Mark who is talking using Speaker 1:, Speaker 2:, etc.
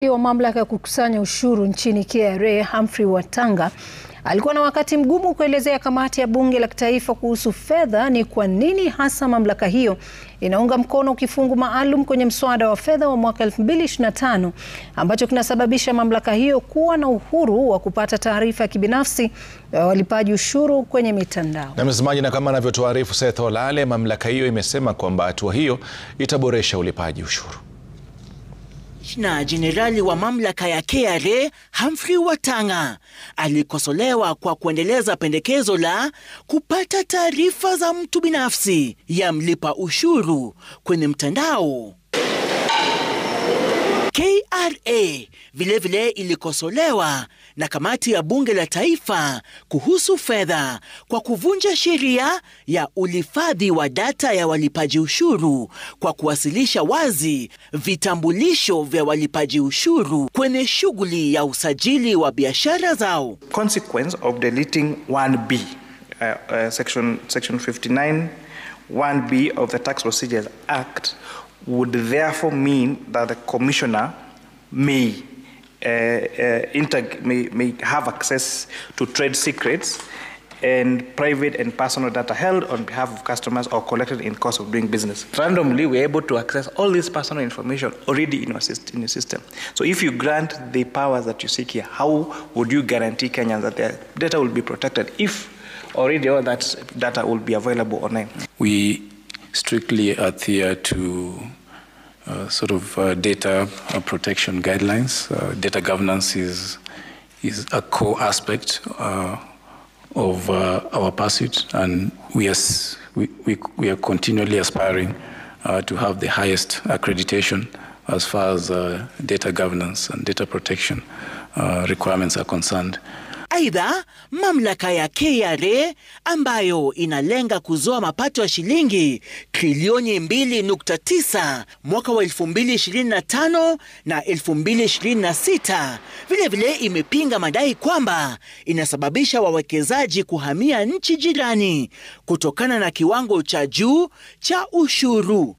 Speaker 1: Wa mamlaka ya kukusanya ushuru nchini KRA Humphrey Watanga alikuwa na wakati mgumu kuelezea kamati ya bunge la kitaifa kuhusu fedha ni kwa nini hasa mamlaka hiyo inaunga mkono kifungu maalum kwenye mswada wa fedha wa mwaka 2025 ambacho kinasababisha mamlaka hiyo kuwa na uhuru wa kupata taarifa ya kibinafsi ya walipaji ushuru kwenye mitandao.
Speaker 2: Na mtazamaji, na kama anavyotuarifu Seth Olale, mamlaka hiyo imesema kwamba hatua hiyo itaboresha ulipaji ushuru.
Speaker 3: Na jenerali wa mamlaka ya KRA Humphrey Watanga alikosolewa kwa kuendeleza pendekezo la kupata taarifa za mtu binafsi ya mlipa ushuru kwenye mtandao. KRA vilevile ilikosolewa na kamati ya bunge la taifa kuhusu fedha kwa kuvunja sheria ya uhifadhi wa data ya walipaji ushuru kwa kuwasilisha wazi vitambulisho vya walipaji ushuru kwenye shughuli ya usajili wa biashara zao.
Speaker 4: Consequence of deleting 1B, section 59 1B of the Tax Procedures Act would therefore mean that the commissioner may have access to trade secrets and private and personal data held on behalf of customers or collected in course of doing business. Randomly, we're able to access all this personal information already in your system. So if you grant the powers that you seek here, how would you guarantee Kenyans that their data will be protected if already all that data will be available online?
Speaker 5: We strictly adhere to data protection guidelines. Data governance is a core aspect of our pursuit, and we are continually aspiring to have the highest accreditation as far as data governance and data protection requirements are concerned.
Speaker 3: Aidha, mamlaka ya KRA ambayo inalenga kuzoa mapato ya shilingi trilioni 2.9 mwaka wa 2025 na 2026 vilevile imepinga madai kwamba inasababisha wawekezaji kuhamia nchi jirani kutokana na kiwango cha juu cha ushuru.